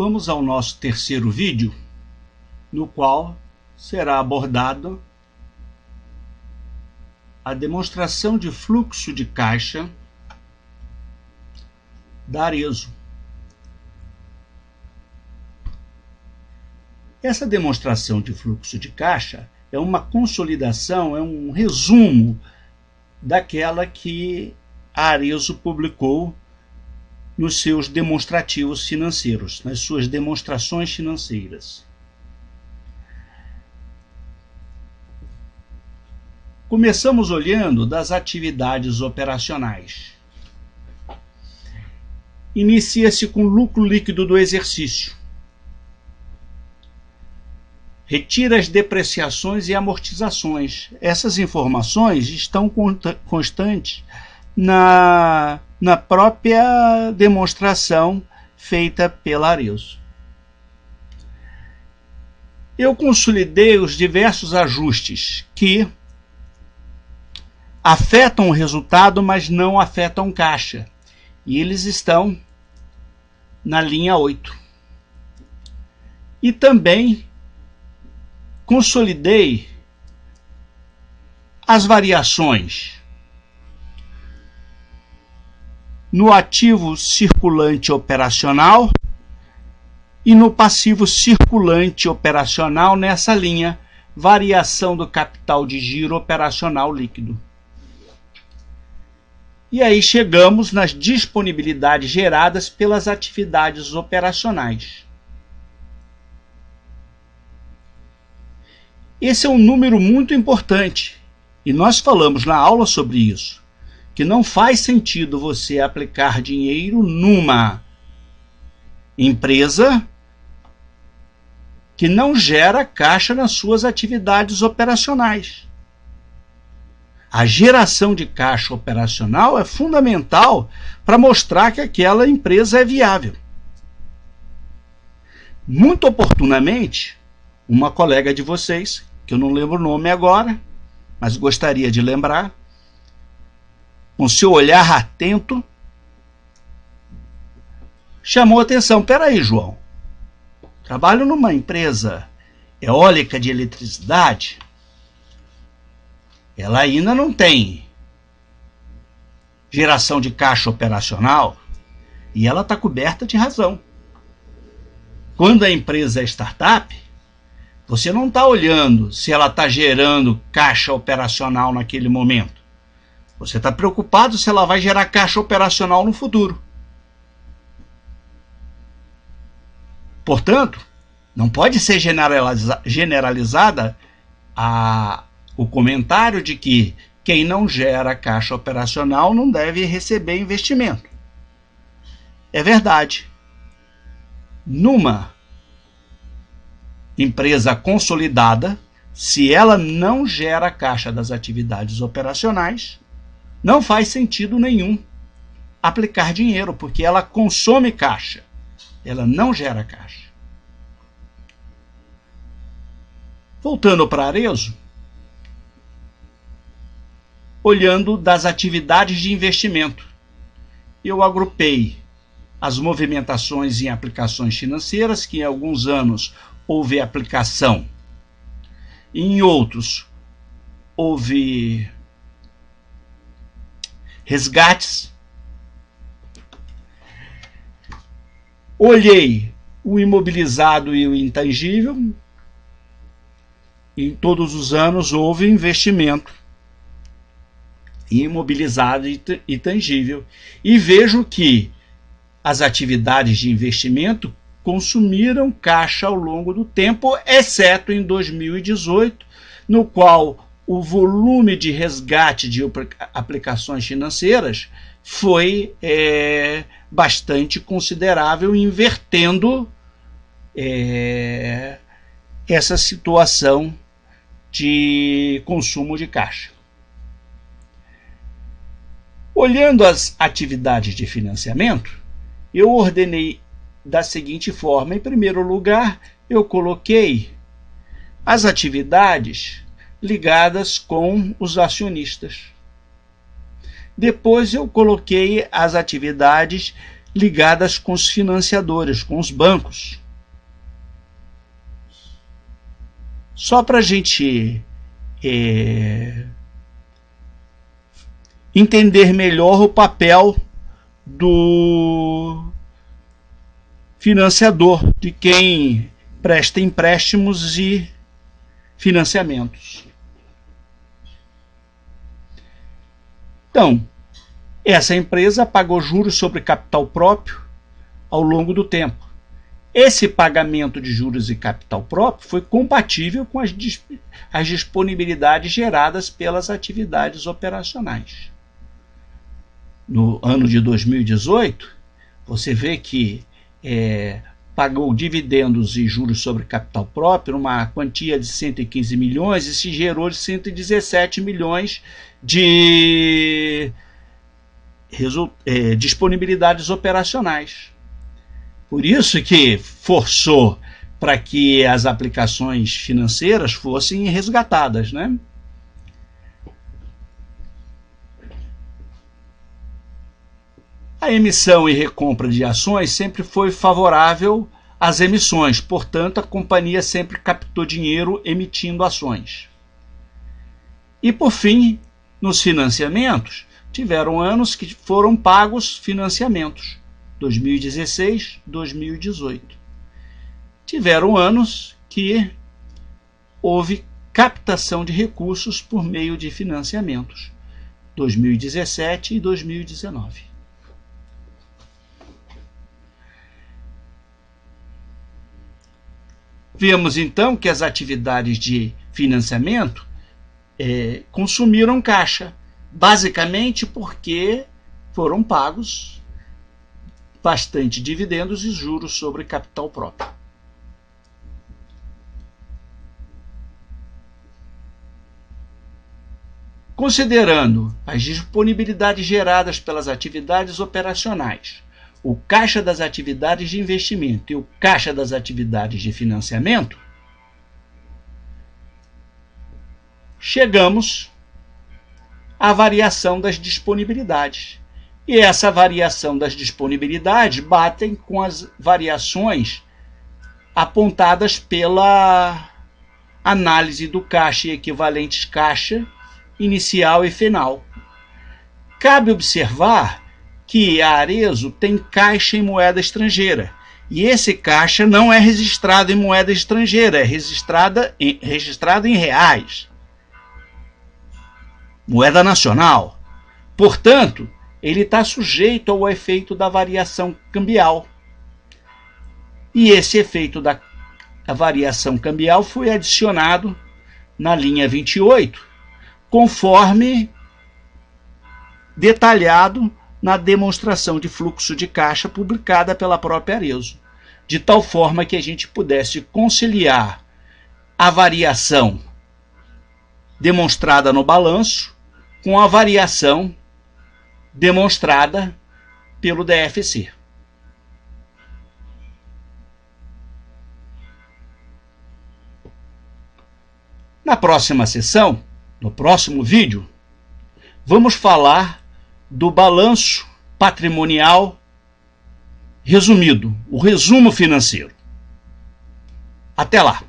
Vamos ao nosso terceiro vídeo, no qual será abordado a demonstração de fluxo de caixa da Arezzo. Essa demonstração de fluxo de caixa é uma consolidação, é um resumo daquela que a Arezzo publicou nos seus demonstrativos financeiros, nas suas demonstrações financeiras. Começamos olhando das atividades operacionais. Inicia-se com lucro líquido do exercício. Retira as depreciações e amortizações. Essas informações estão constantes na própria demonstração feita pela Arezzo. Eu consolidei os diversos ajustes que afetam o resultado, mas não afetam caixa. E eles estão na linha 8. E também consolidei as variações no ativo circulante operacional e no passivo circulante operacional nessa linha, variação do capital de giro operacional líquido. E aí chegamos nas disponibilidades geradas pelas atividades operacionais. Esse é um número muito importante e nós falamos na aula sobre isso, que não faz sentido você aplicar dinheiro numa empresa que não gera caixa nas suas atividades operacionais. A geração de caixa operacional é fundamental para mostrar que aquela empresa é viável. Muito oportunamente, uma colega de vocês, que eu não lembro o nome agora, mas gostaria de lembrar, com seu olhar atento, chamou a atenção. Peraí, João, trabalho numa empresa eólica de eletricidade, ela ainda não tem geração de caixa operacional e ela está coberta de razão. Quando a empresa é startup, você não está olhando se ela está gerando caixa operacional naquele momento. Você está preocupado se ela vai gerar caixa operacional no futuro. Portanto, não pode ser generalizada o comentário de que quem não gera caixa operacional não deve receber investimento. É verdade. Numa empresa consolidada, se ela não gera caixa das atividades operacionais, não faz sentido nenhum aplicar dinheiro, porque ela consome caixa, ela não gera caixa. Voltando para a Arezzo, olhando das atividades de investimento, eu agrupei as movimentações em aplicações financeiras, que em alguns anos houve aplicação, em outros houve resgates. Olhei o imobilizado e o intangível. Em todos os anos houve investimento imobilizado e tangível. E vejo que as atividades de investimento consumiram caixa ao longo do tempo, exceto em 2018, no qual o volume de resgate de aplicações financeiras foi bastante considerável, invertendo essa situação de consumo de caixa. Olhando as atividades de financiamento, eu ordenei da seguinte forma. Em primeiro lugar, eu coloquei as atividades ligadas com os acionistas. Depois eu coloquei as atividades ligadas com os financiadores, com os bancos. Só para a gente entender melhor o papel do financiador, de quem presta empréstimos e financiamentos. Então, essa empresa pagou juros sobre capital próprio ao longo do tempo. Esse pagamento de juros e capital próprio foi compatível com as disponibilidades geradas pelas atividades operacionais. No ano de 2018, você vê que pagou dividendos e juros sobre capital próprio numa quantia de 115 milhões e se gerou de 117 milhões de disponibilidades operacionais. Por isso que forçou para que as aplicações financeiras fossem resgatadas, né? A emissão e recompra de ações sempre foi favorável às emissões, portanto, a companhia sempre captou dinheiro emitindo ações. E, por fim, nos financiamentos, tiveram anos que foram pagos financiamentos, 2016, 2018. Tiveram anos que houve captação de recursos por meio de financiamentos, 2017 e 2019. Vemos então que as atividades de financiamento consumiram caixa, basicamente porque foram pagos bastante dividendos e juros sobre capital próprio. Considerando as disponibilidades geradas pelas atividades operacionais, o caixa das atividades de investimento e o caixa das atividades de financiamento, chegamos à variação das disponibilidades. E essa variação das disponibilidades batem com as variações apontadas pela análise do caixa e equivalentes caixa inicial e final. Cabe observar que a Arezzo tem caixa em moeda estrangeira, e esse caixa não é registrado em moeda estrangeira, é registrado em reais, moeda nacional. Portanto, ele está sujeito ao efeito da variação cambial. E esse efeito da variação cambial foi adicionado na linha 28, conforme detalhado na demonstração de fluxo de caixa publicada pela própria Arezzo, de tal forma que a gente pudesse conciliar a variação demonstrada no balanço com a variação demonstrada pelo DFC. Na próxima sessão, no próximo vídeo, vamos falar do balanço patrimonial resumido, o resumo financeiro. Até lá!